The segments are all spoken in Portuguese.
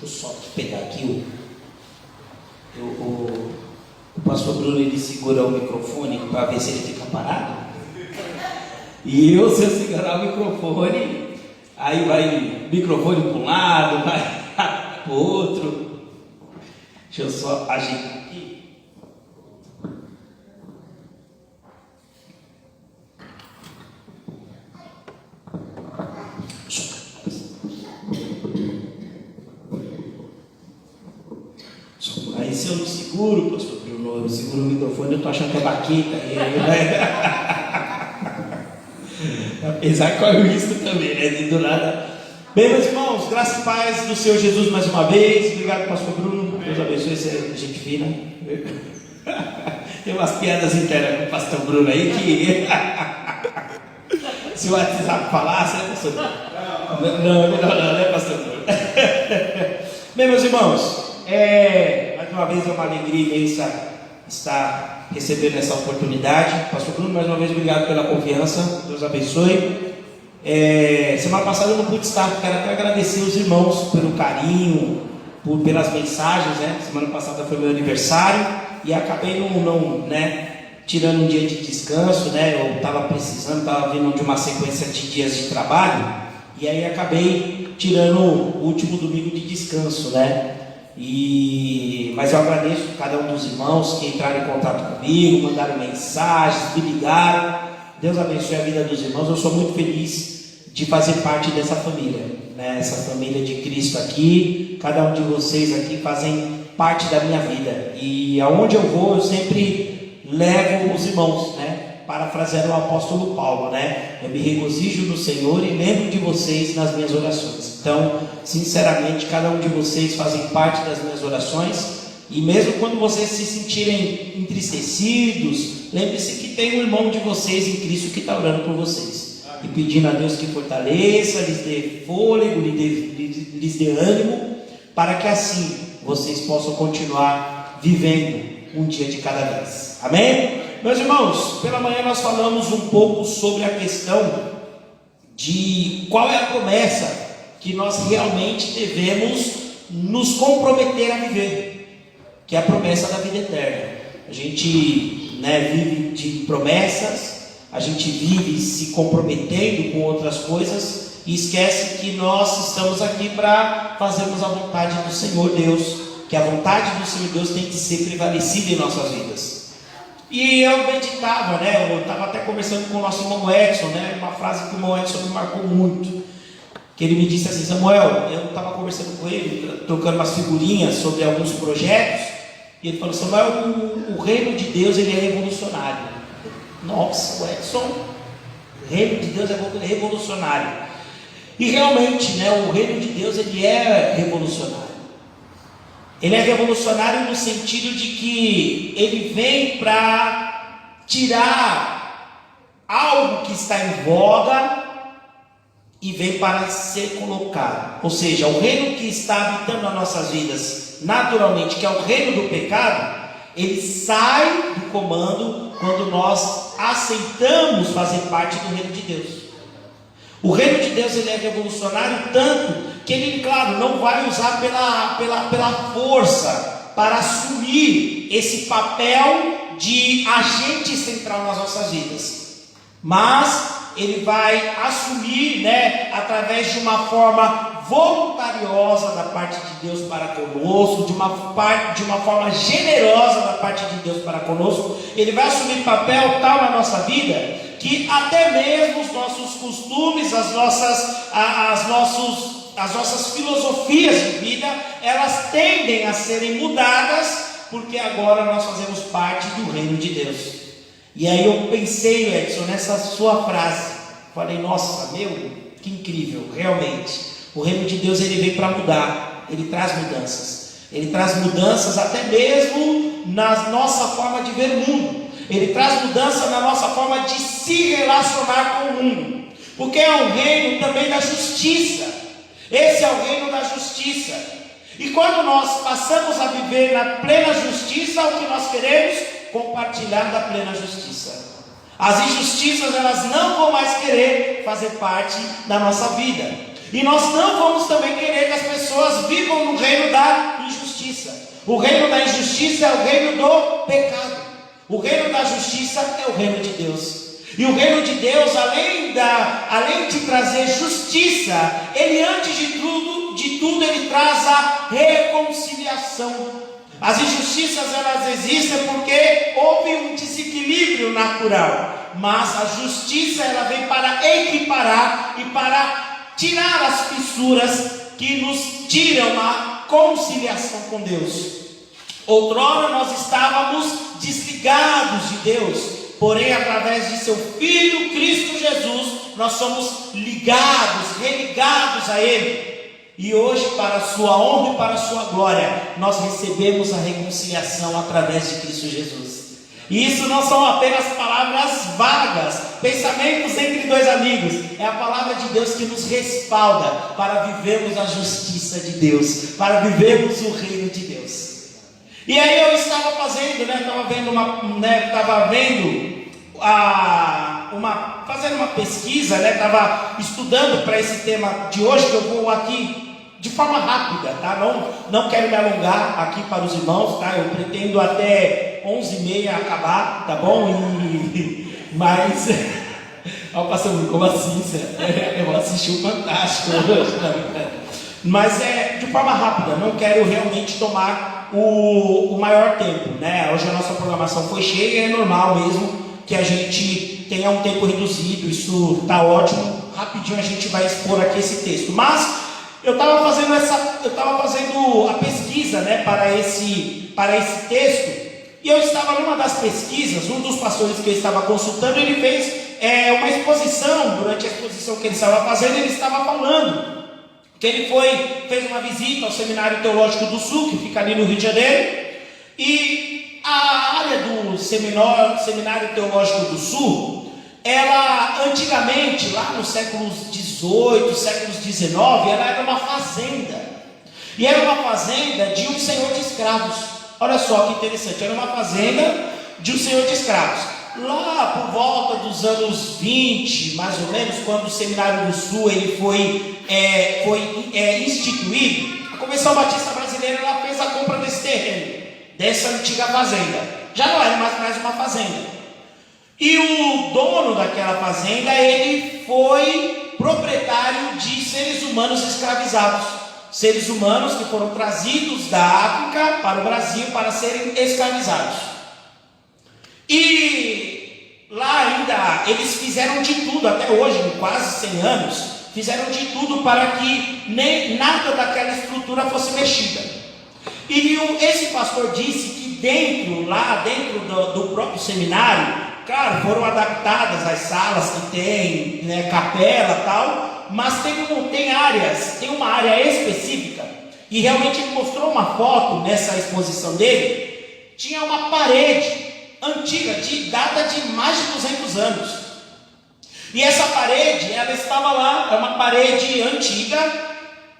eu só pegar aqui o pastor Bruno, ele segura o microfone para ver se ele fica parado. E eu, se eu segurar o microfone, aí vai o microfone para um lado, vai para o outro. Deixa eu só ajeitar aqui. Aí se eu não seguro, pastor Bruno, eu seguro o microfone, eu estou achando que é baqueta. Apesar que corre o risco também, né? Do nada. Bem, meus irmãos, graças e paz do Senhor Jesus mais uma vez. Obrigado, pastor Bruno. Deus abençoe, você é gente fina. Tem umas piadas internas com o pastor Bruno aí que se o WhatsApp falasse, né, pastor Bruno? Não, né, pastor Bruno? Bem, meus irmãos, mais uma vez é uma alegria imensa estar recebendo essa oportunidade. Pastor Bruno, mais uma vez, obrigado pela confiança. Deus abençoe. Semana passada eu não pude estar, quero até agradecer os irmãos pelo carinho, pelas mensagens, né? Semana passada foi meu aniversário e acabei não tirando um dia de descanso, né? Eu estava precisando, estava vindo de uma sequência de dias de trabalho e aí acabei tirando o último domingo de descanso, né? Mas eu agradeço cada um dos irmãos que entraram em contato comigo, mandaram mensagens, me ligaram. Deus abençoe a vida dos irmãos. Eu sou muito feliz de fazer parte dessa família, né? Essa família de Cristo aqui. Cada um de vocês aqui fazem parte da minha vida. E aonde eu vou, eu sempre levo os irmãos, né? Parafraseando o apóstolo Paulo, né? Eu me regozijo no Senhor e lembro de vocês nas minhas orações. Então, sinceramente, cada um de vocês fazem parte das minhas orações. E mesmo quando vocês se sentirem entristecidos, lembre-se que tem um irmão de vocês em Cristo que está orando por vocês. E pedindo a Deus que fortaleça, lhes dê fôlego, lhes dê ânimo, para que assim vocês possam continuar vivendo um dia de cada vez. Amém? Meus irmãos, pela manhã nós falamos um pouco sobre a questão de qual é a promessa que nós realmente devemos nos comprometer a viver, que é a promessa da vida eterna. A gente vive de promessas, a gente vive se comprometendo com outras coisas e esquece que nós estamos aqui para fazermos a vontade do Senhor Deus, que a vontade do Senhor Deus tem que ser prevalecida em nossas vidas. E eu meditava, eu estava até conversando com o nosso irmão Edson, uma frase que o irmão Edson me marcou muito, que ele me disse assim: Samuel, eu estava conversando com ele, trocando umas figurinhas sobre alguns projetos, e ele falou: Samuel, o reino de Deus ele é revolucionário. Nossa, o Edson, o reino de Deus é revolucionário. E realmente, o reino de Deus ele é revolucionário. Ele é revolucionário no sentido de que ele vem para tirar algo que está em voga e vem para ser colocado. Ou seja, o reino que está habitando nas nossas vidas naturalmente, que é o reino do pecado, ele sai do comando quando nós aceitamos fazer parte do reino de Deus. O reino de Deus ele é revolucionário tanto que ele, claro, não vai usar pela força para assumir esse papel de agente central nas nossas vidas, mas ele vai assumir, através de uma forma voluntariosa da parte de Deus para conosco, de uma forma generosa da parte de Deus para conosco. Ele vai assumir papel tal na nossa vida que até mesmo os nossos costumes, as nossas filosofias de vida, elas tendem a serem mudadas, porque agora nós fazemos parte do reino de Deus. E aí eu pensei, Edson, nessa sua frase, falei: nossa, que incrível, realmente. O reino de Deus ele vem para mudar, ele traz mudanças até mesmo na nossa forma de ver o mundo, ele traz mudança na nossa forma de se relacionar com o mundo, porque é um reino também da justiça. Esse é o reino da justiça, e quando nós passamos a viver na plena justiça, o que nós queremos? Compartilhar da plena justiça. As injustiças elas não vão mais querer fazer parte da nossa vida. E nós não vamos também querer que as pessoas vivam no reino da injustiça. O reino da injustiça é o reino do pecado. O reino da justiça é o reino de Deus. E o reino de Deus, além de trazer justiça, ele antes de tudo ele traz a reconciliação. As injustiças elas existem porque houve um desequilíbrio natural, mas a justiça ela vem para equiparar e para tirar as fissuras que nos tiram a conciliação com Deus. Outrora nós estávamos desligados de Deus, porém através de seu Filho Cristo Jesus, nós somos ligados, religados a Ele. E hoje, para a sua honra e para a sua glória, nós recebemos a reconciliação através de Cristo Jesus. E isso não são apenas palavras vagas, pensamentos entre dois amigos. É a palavra de Deus que nos respalda para vivermos a justiça de Deus, para vivermos o reino de Deus. E aí eu estava fazendo, fazendo uma pesquisa, estava estudando para esse tema de hoje, que eu vou aqui de forma rápida, tá? Não quero me alongar aqui para os irmãos, tá? Eu pretendo até 11h30 acabar, tá bom? Mas, ó, pastor, como assim? Eu vou assistir o Fantástico hoje, mas de forma rápida, não quero realmente tomar o maior tempo, né? Hoje a nossa programação foi cheia e é normal mesmo que a gente tenha um tempo reduzido, isso está ótimo. Rapidinho a gente vai expor aqui esse texto, mas eu estava fazendo a pesquisa, para esse texto, e eu estava numa das pesquisas, um dos pastores que eu estava consultando, ele fez uma exposição. Durante a exposição que ele estava fazendo, ele estava falando que ele fez uma visita ao Seminário Teológico do Sul, que fica ali no Rio de Janeiro, e a área do Seminário Teológico do Sul, ela antigamente, lá nos séculos XVIII, séculos XIX, ela era uma fazenda, e era uma fazenda de um senhor de escravos. Olha só que interessante, era uma fazenda de um senhor de escravos. Lá por volta dos anos 20, mais ou menos, quando o Seminário do Sul ele foi instituído, a Convenção Batista Brasileira ela fez a compra desse terreno, dessa antiga fazenda. Já não era mais uma fazenda. E o dono daquela fazenda, ele foi proprietário de seres humanos escravizados. Seres humanos que foram trazidos da África para o Brasil para serem escravizados. E lá ainda, eles fizeram de tudo, até hoje, em quase 100 anos, fizeram de tudo para que nem nada daquela estrutura fosse mexida. E esse pastor disse que dentro do próprio seminário, claro, foram adaptadas as salas que tem, capela e tal, mas tem uma área específica, e realmente ele mostrou uma foto nessa exposição dele, tinha uma parede antiga, data de mais de 200 anos, e essa parede, ela estava lá, é uma parede antiga,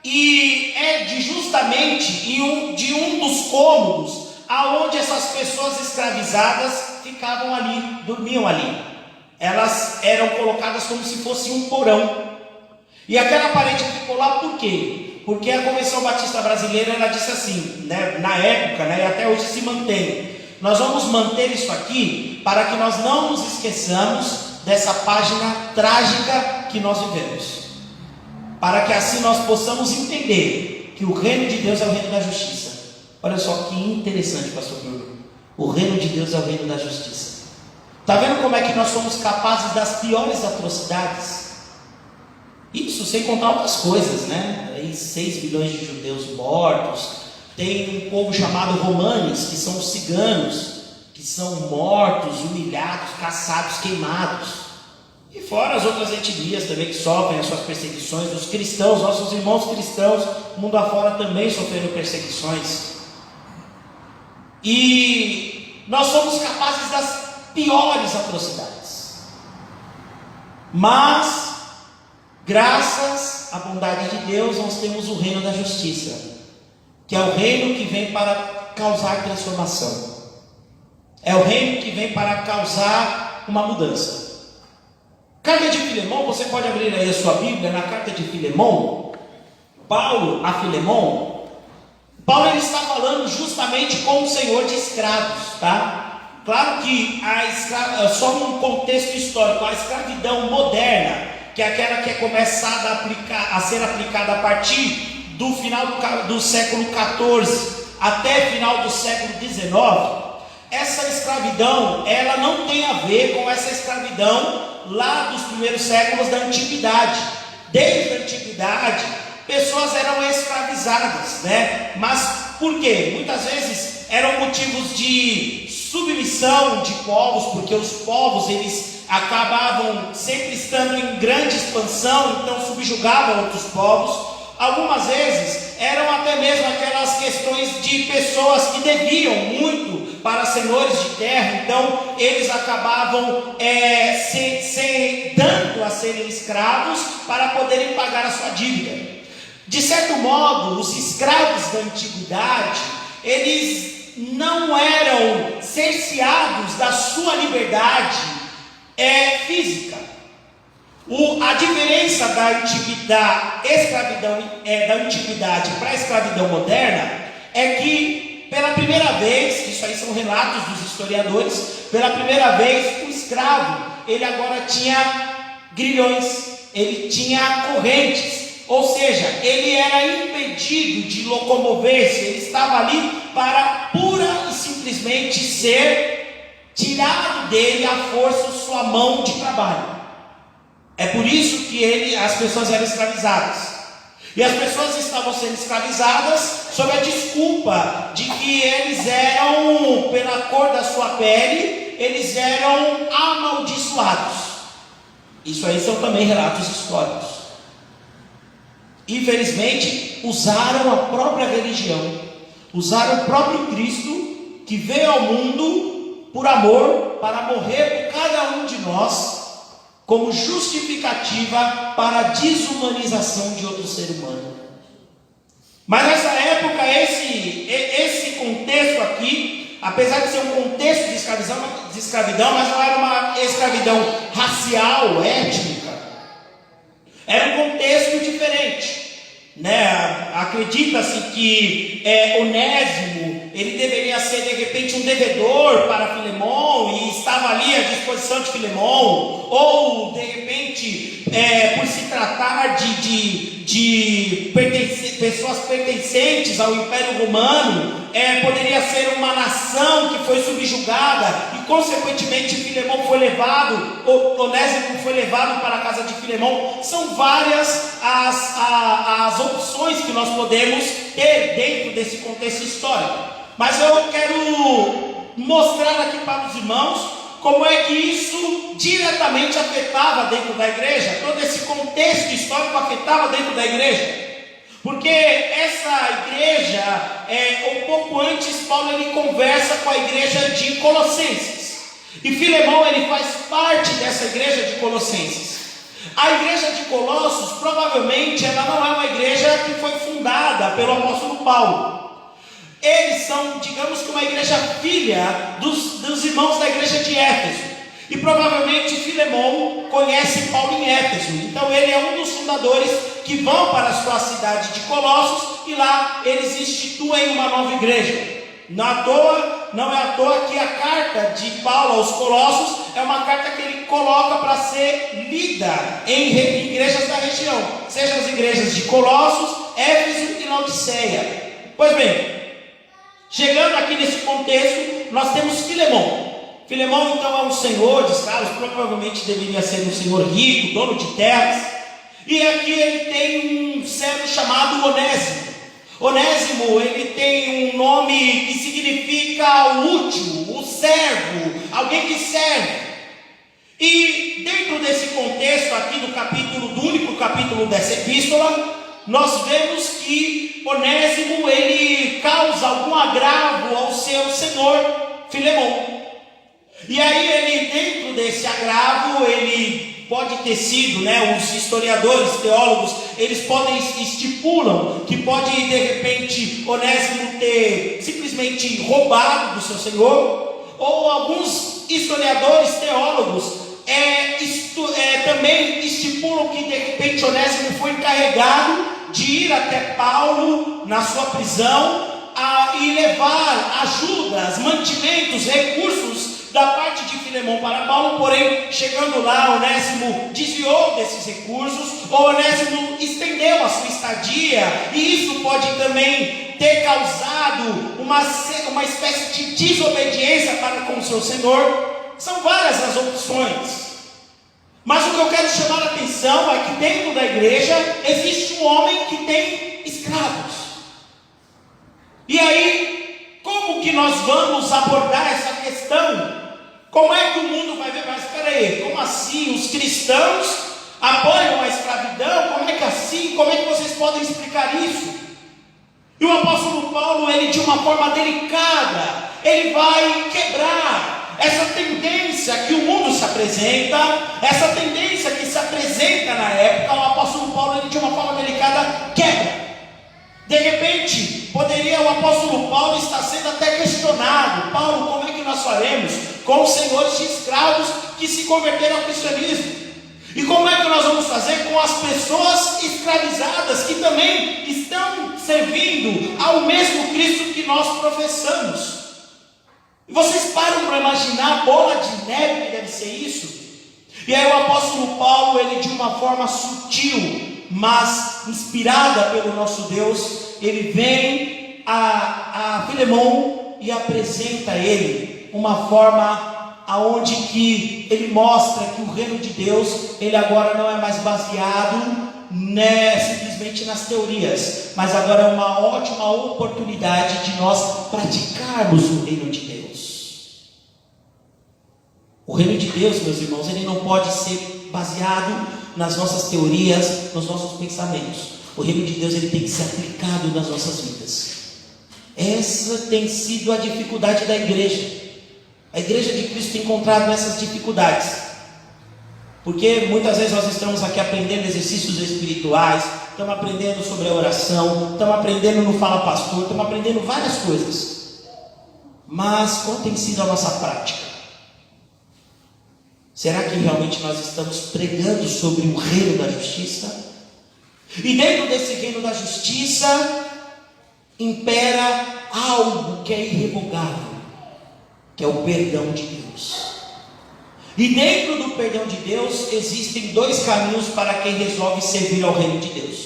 e justamente de um dos cômodos, aonde essas pessoas escravizadas ficavam ali, dormiam ali. Elas eram colocadas como se fosse um porão. E aquela parede ficou lá por quê? Porque a Convenção Batista Brasileira ela disse assim, na época, e até hoje se mantém: nós vamos manter isso aqui para que nós não nos esqueçamos dessa página trágica que nós vivemos, para que assim nós possamos entender que o reino de Deus é o reino da justiça. Olha só que interessante, pastor Bruno. O reino de Deus é o reino da justiça. Está vendo como é que nós somos capazes das piores atrocidades? Isso sem contar outras coisas, Aí 6 bilhões de judeus mortos. Tem um povo chamado romanes, que são os ciganos, que são mortos, humilhados, caçados, queimados. E fora as outras etnias também que sofrem as suas perseguições. Os cristãos, nossos irmãos cristãos, mundo afora também sofrendo perseguições. E nós somos capazes das piores atrocidades. Mas, graças à bondade de Deus, nós temos o reino da justiça, que é o reino que vem para causar transformação. É o reino que vem para causar uma mudança. Carta de Filemão, você pode abrir aí a sua Bíblia, na carta de Filemão, Paulo a Filemão, Paulo ele está falando justamente com o senhor de escravos, tá? Claro que só um contexto histórico, a escravidão moderna, que é aquela que é começada a ser aplicada a partir do final do século XIV até final do século XIX, essa escravidão, ela não tem a ver com essa escravidão lá dos primeiros séculos da antiguidade. Desde a antiguidade, pessoas eram escravizadas, né? Mas por quê? Muitas vezes eram motivos de submissão de povos, porque os povos, eles acabavam sempre estando em grande expansão, então subjugavam outros povos. Algumas vezes eram até mesmo aquelas questões de pessoas que deviam muito para senhores de terra, então eles acabavam dando a serem escravos para poderem pagar a sua dívida. De certo modo, os escravos da antiguidade, eles não eram cerceados da sua liberdade física. A diferença da escravidão da antiguidade para a escravidão moderna é que, pela primeira vez, isso aí são relatos dos historiadores, pela primeira vez o escravo, ele agora tinha grilhões, ele tinha correntes, ou seja, ele era impedido de locomover-se, ele estava ali para pura e simplesmente ser tirado dele à força sua mão de trabalho. É por isso que as pessoas eram escravizadas. E as pessoas estavam sendo escravizadas sob a desculpa de que eles eram, pela cor da sua pele, eles eram amaldiçoados. Isso aí são também relatos históricos. Infelizmente, usaram a própria religião, usaram o próprio Cristo, que veio ao mundo por amor, para morrer por cada um de nós, como justificativa para a desumanização de outro ser humano. Mas nessa época, esse contexto aqui, apesar de ser um contexto de escravidão, mas não era uma escravidão racial, étnica, era um contexto diferente, né? Acredita-se que Onésimo, ele deveria ser de repente um devedor para Filemão e estava ali à disposição de Filemão, ou de repente, por se tratar de pessoas pertencentes ao Império Romano, poderia ser uma nação que foi subjugada e consequentemente Filemão foi levado, Onésimo foi levado para a casa de Filemão. São várias as opções que nós podemos ter dentro desse contexto histórico. Mas eu quero mostrar aqui para os irmãos como é que isso diretamente afetava dentro da igreja, todo esse contexto histórico afetava dentro da igreja. Porque essa igreja, um pouco antes, Paulo ele conversa com a igreja de Colossenses. E Filemão ele faz parte dessa igreja de Colossenses. A igreja de Colossos, provavelmente, ela não é uma igreja que foi fundada pelo apóstolo Paulo. Eles são, digamos que uma igreja filha dos irmãos da igreja de Éfeso. E provavelmente Filemão conhece Paulo em Éfeso. Então ele é um dos fundadores que vão para a sua cidade de Colossos e lá eles instituem uma nova igreja. Não é à toa que a carta de Paulo aos Colossos é uma carta que ele coloca para ser lida em igrejas da região, seja as igrejas de Colossos, Éfeso e Laodiceia. Pois bem, chegando aqui nesse contexto, nós temos Filemão. Filemão então é um senhor de escravos, provavelmente deveria ser um senhor rico, dono de terras. E aqui ele tem um servo chamado Onésimo. Onésimo, ele tem um nome que significa o útil, o servo, alguém que serve. E dentro desse contexto aqui do único capítulo dessa epístola, nós vemos que Onésimo, ele causa algum agravo ao seu senhor Filemão. E aí ele, dentro desse agravo, ele pode ter sido, os historiadores, teólogos, eles estipulam que pode, de repente, Onésimo ter simplesmente roubado do seu senhor, ou alguns historiadores, teólogos, também estipulam que, de repente, Onésimo foi encarregado de ir até Paulo na sua prisão e levar ajudas, mantimentos, recursos da parte de Filemão para Paulo. Porém, chegando lá, Onésimo desviou desses recursos, ou Onésimo estendeu a sua estadia, e isso pode também ter causado uma espécie de desobediência para com o seu Senhor. São várias as opções, mas o que eu quero chamar a atenção é que dentro da igreja existe um homem que tem escravos. E aí, como que nós vamos abordar essa questão? Como é que o mundo vai ver? Mas espera aí, como assim? Os cristãos apoiam a escravidão? Como é que assim? Como é que vocês podem explicar isso? E o apóstolo Paulo, ele de uma forma delicada, ele vai quebrar essa tendência que o mundo se apresenta, essa tendência que se apresenta na época. O apóstolo Paulo, ele de uma forma delicada, quebra. De repente, poderia o apóstolo Paulo estar sendo até questionado: Paulo, como é que nós faremos com os senhores de escravos que se converteram ao cristianismo? E como é que nós vamos fazer com as pessoas escravizadas que também estão servindo ao mesmo Cristo que nós professamos? E vocês param para imaginar a bola de neve que deve ser isso? E aí o apóstolo Paulo, ele de uma forma sutil, mas inspirada pelo nosso Deus, ele vem a Filemão e apresenta a ele uma forma aonde que ele mostra que o reino de Deus, ele agora não é mais baseado simplesmente nas teorias, mas agora é uma ótima oportunidade de nós praticarmos o reino de Deus. O reino de Deus, meus irmãos, ele não pode ser baseado nas nossas teorias, nos nossos pensamentos. O reino de Deus, ele tem que ser aplicado nas nossas vidas. Essa tem sido a dificuldade da igreja. A igreja de Cristo tem encontrado essas dificuldades, porque muitas vezes nós estamos aqui aprendendo exercícios espirituais, estamos aprendendo sobre a oração, estamos aprendendo no Fala Pastor, estamos aprendendo várias coisas, mas qual tem sido a nossa prática? Será que realmente nós estamos pregando sobre o reino da justiça? E dentro desse reino da justiça impera algo que é irrevogável, que é o perdão de Deus. E dentro do perdão de Deus existem dois caminhos para quem resolve servir ao reino de Deus.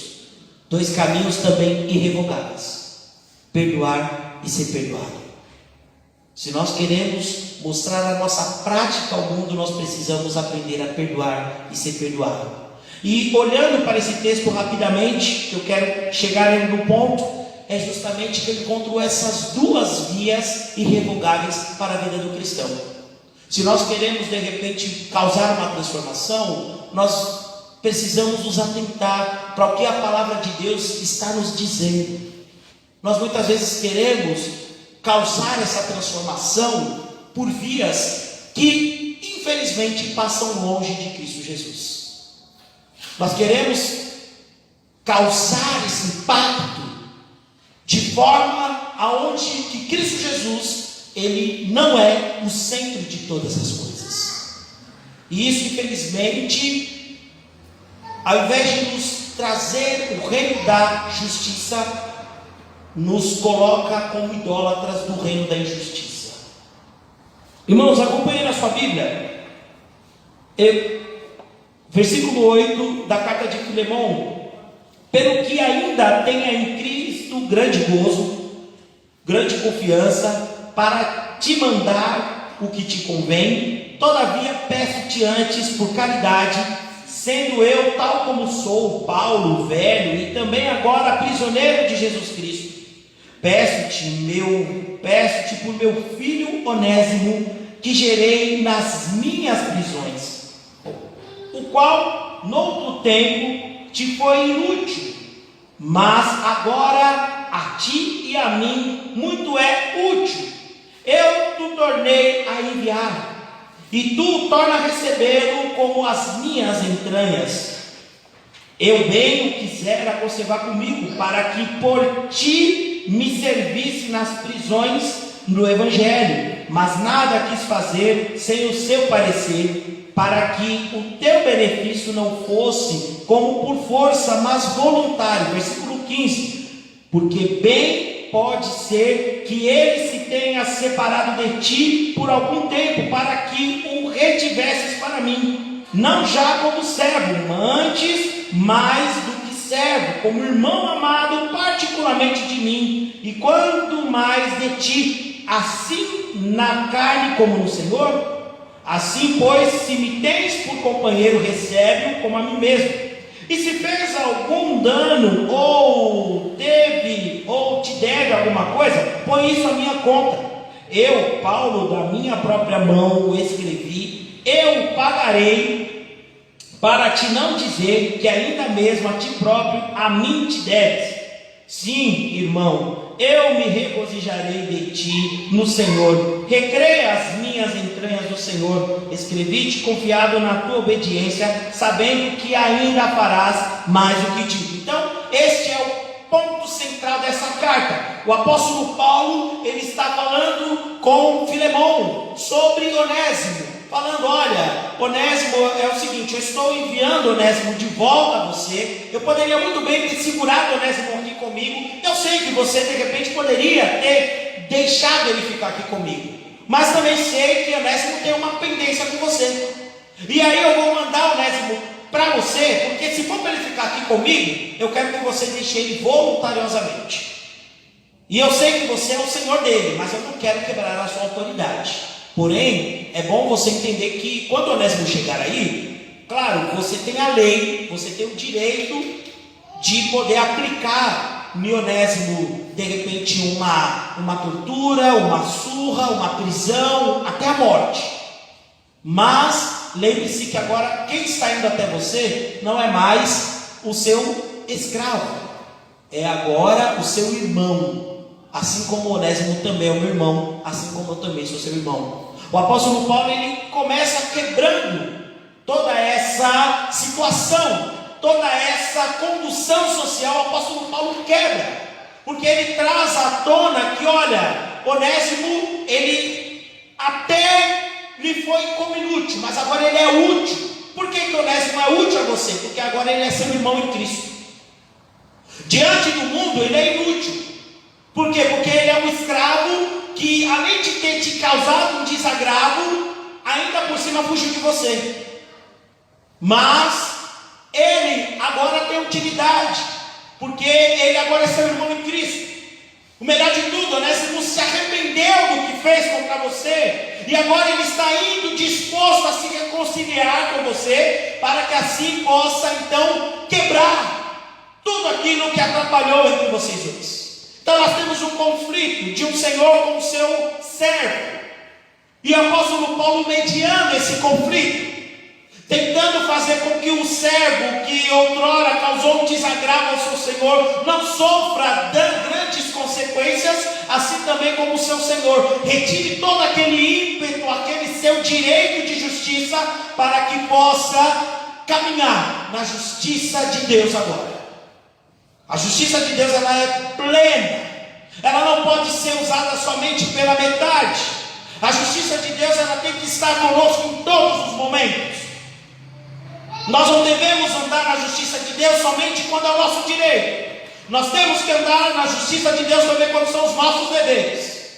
Dois caminhos também irrevogáveis: perdoar e ser perdoado. Se nós queremos mostrar a nossa prática ao mundo, nós precisamos aprender a perdoar e ser perdoado. E olhando para esse texto rapidamente, que eu quero chegar no ponto, é justamente que eu encontro essas duas vias irrevogáveis para a vida do cristão. Se nós queremos de repente causar uma transformação, nós precisamos nos atentar para o que a palavra de Deus está nos dizendo. Nós muitas vezes queremos causar essa transformação por vias que infelizmente passam longe de Cristo Jesus. Nós queremos causar esse impacto de forma aonde que Cristo Jesus, ele não é o centro de todas as coisas. E isso, infelizmente, ao invés de nos trazer o reino da justiça, nos coloca como idólatras do reino da injustiça. Irmãos, acompanhem na sua Bíblia, versículo 8 da carta de Filemão: pelo que ainda tenha em Cristo grande gozo, grande confiança, para te mandar o que te convém, todavia peço-te antes por caridade, sendo eu tal como sou, Paulo, velho, e também agora prisioneiro de Jesus Cristo, peço-te por meu filho Onésimo, que gerei nas minhas prisões, o qual noutro tempo te foi inútil, mas agora a ti e a mim muito é útil. Eu te tornei a enviar, e tu torna a recebê-lo como as minhas entranhas. Eu bem o quisera conservar comigo, para que por ti me servisse nas prisões do Evangelho, mas nada quis fazer sem o seu parecer, para que o teu benefício não fosse como por força, mas voluntário. Versículo 15: porque bem pode ser que ele se tenha separado de ti por algum tempo, para que o retivesses para mim, não já como servo, antes mais do que servo, como irmão amado particularmente de mim, e quanto mais de ti, assim na carne como no Senhor. Assim, pois, se me tens por companheiro, recebe-o como a mim mesmo. E se fez algum dano, ou te deve alguma coisa, põe isso à minha conta. Eu, Paulo, da minha própria mão o escrevi, eu pagarei, para te não dizer que ainda mesmo a ti próprio a mim te deves. Sim, irmão, eu me regozijarei de ti no Senhor. Recreia as minhas entranhas no Senhor. Escrevi-te confiado na tua obediência, sabendo que ainda farás mais do que digo. Então, este é o ponto central dessa carta. O apóstolo Paulo, ele está falando com Filemão sobre Onésimo, falando: olha, Onésimo, é o seguinte, eu estou enviando Onésimo de volta a você. Eu poderia muito bem ter segurado Onésimo aqui comigo. Eu sei que você de repente poderia ter deixado ele ficar aqui comigo, mas também sei que Onésimo tem uma pendência com você. E aí eu vou mandar Onésimo para você, porque se for para ele ficar aqui comigo, eu quero que você deixe ele voluntariosamente. E eu sei que você é o Senhor dele, mas eu não quero quebrar a sua autoridade. Porém, é bom você entender que quando Onésimo chegar aí, claro, você tem a lei, você tem o direito de poder aplicar em Onésimo, de repente, uma tortura, uma surra, uma prisão, até a morte. Mas lembre-se que agora quem está indo até você não é mais o seu escravo, é agora o seu irmão. Assim como Onésimo também é o meu irmão, assim como eu também sou seu irmão. O apóstolo Paulo, ele começa quebrando toda essa situação, toda essa condução social. O apóstolo Paulo quebra, porque ele traz à tona que, olha, Onésimo, ele até lhe foi como inútil, mas agora ele é útil. Por que Onésimo é útil a você? Porque agora ele é seu irmão em Cristo. Diante do mundo ele é inútil. Por quê? Porque ele é um escravo que, além de ter te causado um desagravo, ainda por cima fugiu de você. Mas ele agora tem utilidade, porque ele agora é seu irmão em Cristo. O melhor de tudo, Onésimo se arrependeu do que fez contra você, e agora ele está indo disposto a se reconciliar com você, para que assim possa então quebrar tudo aquilo que atrapalhou entre vocês dois. Então nós temos um conflito de um senhor com o seu servo, e o apóstolo Paulo mediando esse conflito, tentando fazer com que o servo que outrora causou um desagravo ao seu senhor não sofra grandes consequências, assim também como o seu senhor. Retire todo aquele ímpeto, aquele seu direito de justiça, para que possa caminhar na justiça de Deus agora. A justiça de Deus, ela é plena, ela não pode ser usada somente pela metade. A justiça de Deus, ela tem que estar conosco em todos os momentos. Nós não devemos andar na justiça de Deus somente quando é o nosso direito. Nós temos que andar na justiça de Deus também quando são os nossos deveres.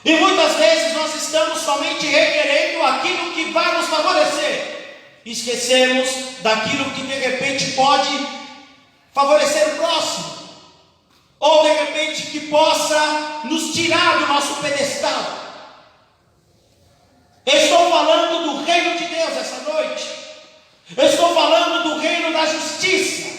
E muitas vezes nós estamos somente requerendo aquilo que vai nos favorecer, esquecemos daquilo que de repente pode favorecer o próximo, ou de repente que possa nos tirar do nosso pedestal. Eu estou falando do reino de Deus essa noite. Eu estou falando do reino da justiça.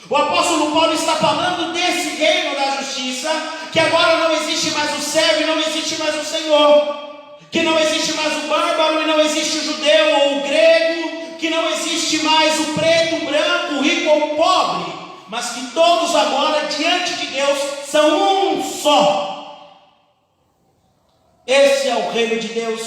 O apóstolo Paulo está falando desse reino da justiça, que agora não existe mais o servo e não existe mais o senhor, que não existe mais o bárbaro e não existe o judeu ou o grego, que não existe mais o preto, o branco, o rico ou o pobre, mas que todos agora diante de Deus são um só. Esse é o reino de Deus,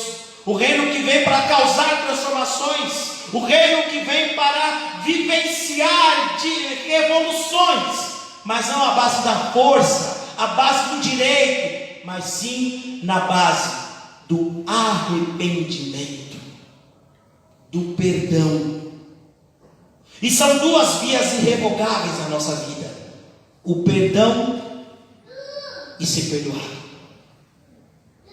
o reino que vem para causar transformações, o reino que vem para vivenciar de revoluções, mas não à base da força, à base do direito, mas sim na base do arrependimento, do perdão. E são duas vias irrevogáveis na nossa vida: o perdão e ser perdoado.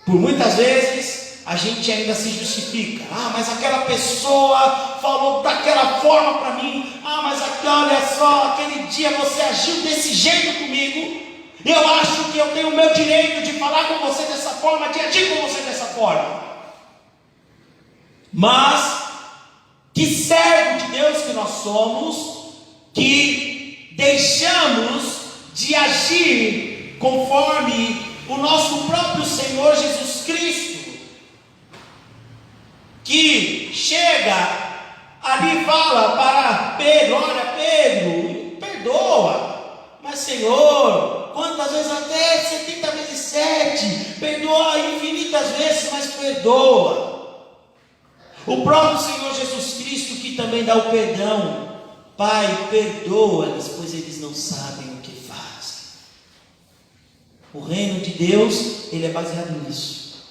Por muitas vezes a gente ainda se justifica. Mas aquela pessoa falou daquela forma para mim. Mas olha só, aquele dia você agiu desse jeito comigo. Eu acho que eu tenho o meu direito de falar com você dessa forma, de agir com você dessa forma. Mas que servo de Deus que nós somos, que deixamos de agir conforme o nosso próprio Senhor Jesus Cristo, que chega ali e fala para Pedro: olha Pedro, perdoa. Mas Senhor, quantas vezes? Até 70 vezes 7, perdoa infinitas vezes, mas perdoa. O próprio Senhor Jesus Cristo, que também dá o perdão: Pai, perdoa-lhes, pois eles não sabem o que fazem. O reino de Deus, ele é baseado nisso.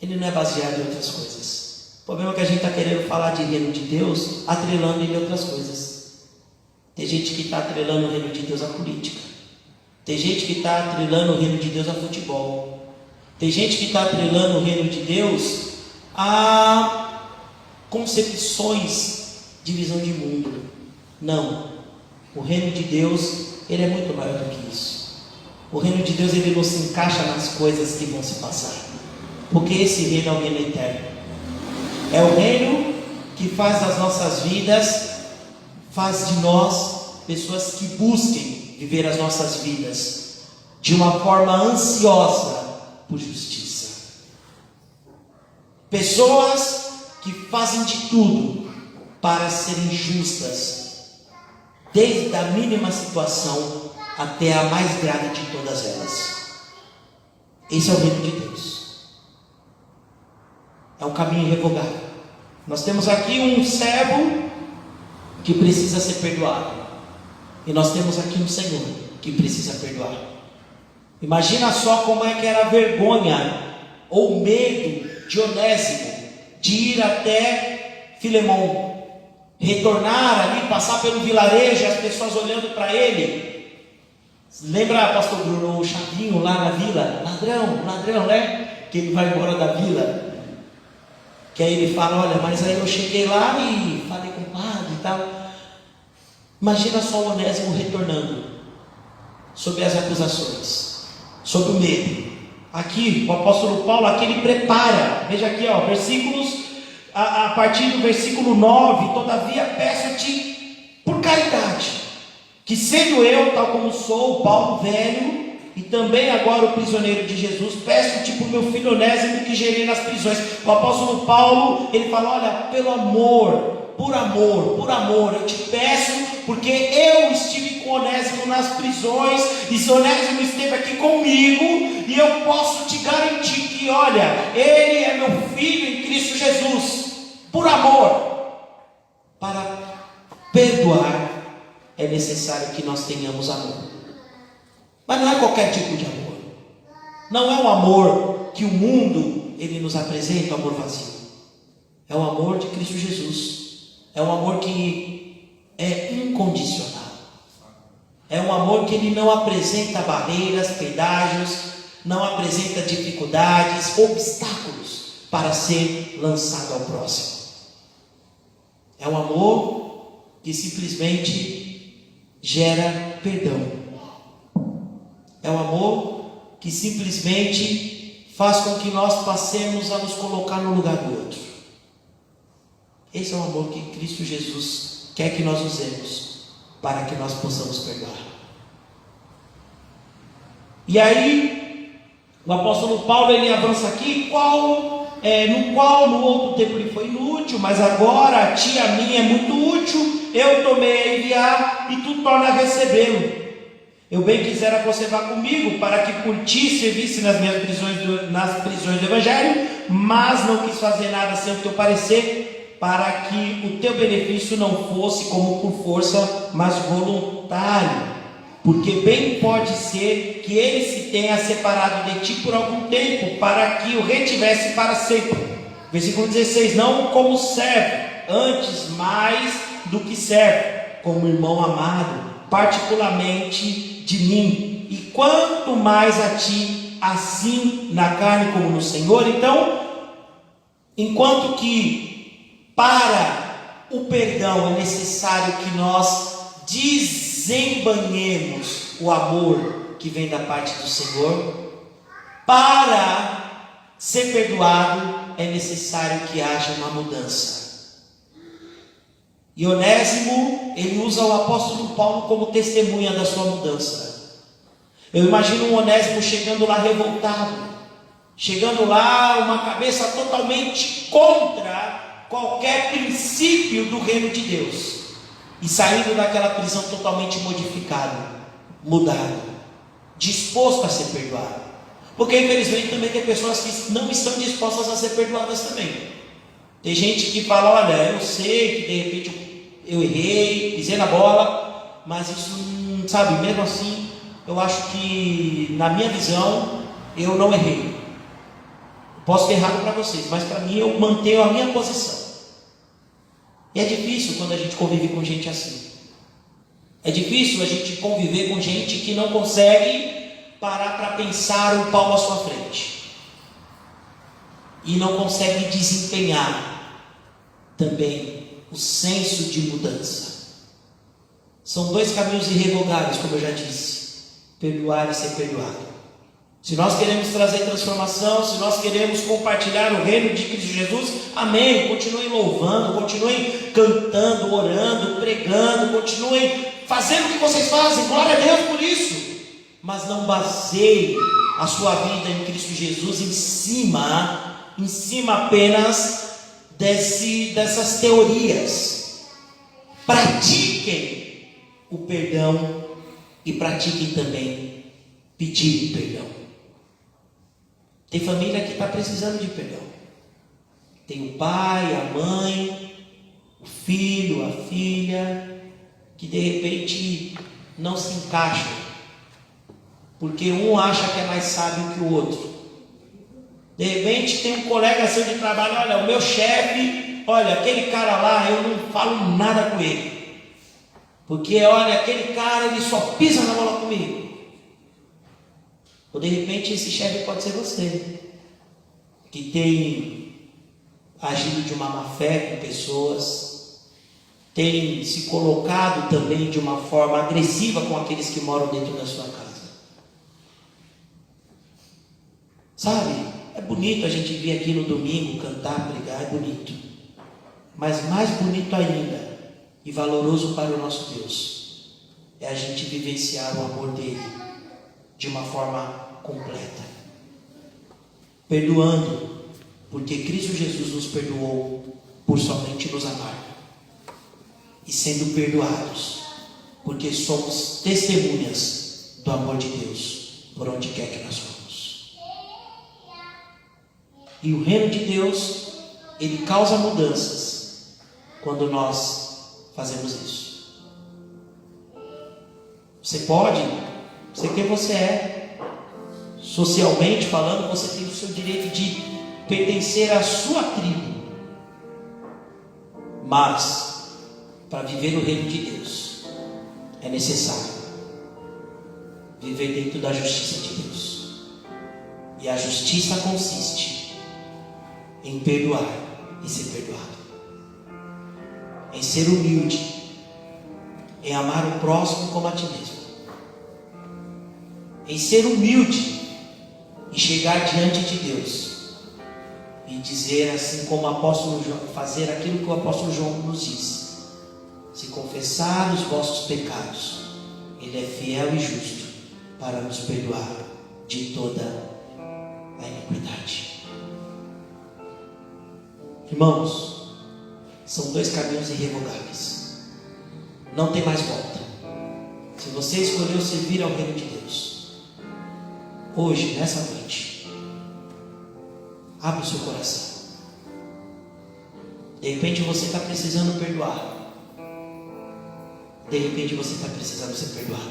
Ele não é baseado em outras coisas. O problema é que a gente está querendo falar de reino de Deus, atrelando ele a outras coisas. Tem gente que está atrelando o reino de Deus à política. Tem gente que está atrelando o reino de Deus a futebol. Tem gente que está atrelando o reino de Deus a concepções de visão de mundo. Não. O reino de Deus, ele é muito maior do que isso. O reino de Deus, ele não se encaixa nas coisas que vão se passar, porque esse reino é o reino eterno. É o reino que faz das nossas vidas, faz de nós pessoas que busquem viver as nossas vidas de uma forma ansiosa por justiça. Pessoas que fazem de tudo para serem justas, desde a mínima situação até a mais grave de todas elas. Esse é o reino de Deus. É um caminho irrevogável. Nós temos aqui um servo que precisa ser perdoado, e nós temos aqui um Senhor que precisa perdoar. Imagina só como é que era a vergonha ou medo de Onésimo de ir até Filemão, retornar ali, passar pelo vilarejo, as pessoas olhando para ele. Lembra, pastor Bruno, o Chavinho lá na vila? Ladrão, né? Que ele vai embora da vila. Que aí ele fala: olha, mas aí eu cheguei lá e falei com o padre e tal. Imagina só o Onésimo retornando, sob as acusações, sob o medo. Aqui, o apóstolo Paulo, aqui ele prepara. Veja aqui, versículos, a partir do versículo 9: todavia peço-te por caridade, que sendo eu, tal como sou, Paulo velho, e também agora o prisioneiro de Jesus, peço-te por meu filho Onésimo, que gerei nas prisões. O apóstolo Paulo, ele fala: olha, pelo amor, por amor, eu te peço, porque eu estive com Onésimo nas prisões, e Onésimo esteve aqui comigo, e eu posso te garantir que, olha, ele é meu filho em Cristo Jesus. Por amor, para perdoar, é necessário que nós tenhamos amor. Mas não é qualquer tipo de amor. Não é o amor que o mundo ele nos apresenta, o amor vazio. É o amor de Cristo Jesus. É um amor que é incondicional. É um amor que ele não apresenta barreiras, pedágios, não apresenta dificuldades, obstáculos para ser lançado ao próximo. É um amor que simplesmente gera perdão. É um amor que simplesmente faz com que nós passemos a nos colocar no lugar do outro. Esse é o amor que Cristo Jesus quer que nós usemos para que nós possamos perdoar. E aí, o apóstolo Paulo ele avança aqui, no qual no outro tempo ele foi inútil, mas agora a ti a mim é muito útil, eu tomei a enviar e tu torna a recebê-lo. Eu bem quisera conservar comigo, para que por ti servisse nas minhas prisões do Evangelho, mas não quis fazer nada sem o teu parecer, para que o teu benefício não fosse como por força, mas voluntário. Porque bem pode ser que ele se tenha separado de ti por algum tempo, para que o retivesse para sempre. Versículo 16: não como servo, antes mais do que servo, como irmão amado, particularmente de mim, e quanto mais a ti, assim na carne como no Senhor. Então, enquanto que para o perdão é necessário que nós desembanhemos o amor que vem da parte do Senhor, para ser perdoado é necessário que haja uma mudança. E Onésimo, ele usa o apóstolo Paulo como testemunha da sua mudança. Eu imagino um Onésimo chegando lá revoltado, chegando lá uma cabeça totalmente contra qualquer princípio do reino de Deus, e saindo daquela prisão totalmente modificado, mudado, disposto a ser perdoado. Porque infelizmente também tem pessoas que não estão dispostas a ser perdoadas também. Tem gente que fala, olha, eu sei que de repente eu errei, pisei na bola, mas isso, sabe, mesmo assim, eu acho que na minha visão, eu não errei. Posso ter errado para vocês, mas para mim eu mantenho a minha posição. E é difícil quando a gente convive com gente assim. É difícil a gente conviver com gente que não consegue parar para pensar um palmo à sua frente. E não consegue desempenhar também o senso de mudança. São dois caminhos irrevogáveis, como eu já disse: perdoar e ser perdoado. Se nós queremos trazer transformação, se nós queremos compartilhar o reino de Cristo Jesus, amém, continuem louvando, continuem cantando, orando, pregando, continuem fazendo o que vocês fazem, glória a Deus por isso. Mas não baseie a sua vida em Cristo Jesus em cima apenas dessas teorias. Pratiquem o perdão e pratiquem também pedir perdão. Tem família que está precisando de perdão. Tem o pai, a mãe, o filho, a filha, que de repente não se encaixam, porque um acha que é mais sábio que o outro. De repente tem um colega seu de trabalho, olha, o meu chefe, olha, aquele cara lá, eu não falo nada com ele, porque olha, aquele cara, ele só pisa na bola comigo. Ou de repente esse chefe pode ser você, que tem agido de uma má fé com pessoas, tem se colocado também de uma forma agressiva com aqueles que moram dentro da sua casa. Sabe, é bonito a gente vir aqui no domingo cantar, pregar, é bonito. Mas mais bonito ainda e valoroso para o nosso Deus é a gente vivenciar o amor dele de uma forma completa, perdoando, porque Cristo Jesus nos perdoou por somente nos amar, e sendo perdoados, porque somos testemunhas do amor de Deus por onde quer que nós vamos. E o reino de Deus, ele causa mudanças quando nós fazemos isso. Você pode ser quem você é. Socialmente falando, você tem o seu direito de pertencer à sua tribo. Mas, para viver o reino de Deus, é necessário viver dentro da justiça de Deus. E a justiça consiste em perdoar e ser perdoado, em ser humilde, em amar o próximo como a ti mesmo, em ser humilde e chegar diante de Deus e dizer, assim como o apóstolo João, fazer aquilo que o apóstolo João nos diz: se confessar os vossos pecados, ele é fiel e justo para nos perdoar de toda a iniquidade. Irmãos, são dois caminhos irrevogáveis, não tem mais volta. Se você escolheu servir ao reino de Deus, hoje, nessa noite, abre o seu coração. De repente você está precisando perdoar. De repente você está precisando ser perdoado.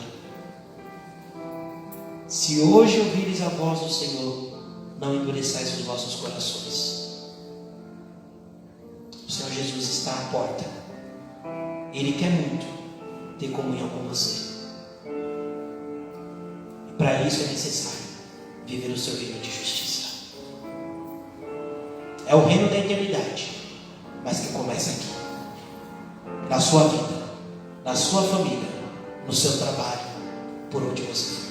Se hoje ouvires a voz do Senhor, não endureçais os vossos corações. O Senhor Jesus está à porta. Ele quer muito ter comunhão com você. para isso é necessário viver o seu reino de justiça. É o reino da eternidade, mas que começa aqui, na sua vida, na sua família, no seu trabalho, por onde você for.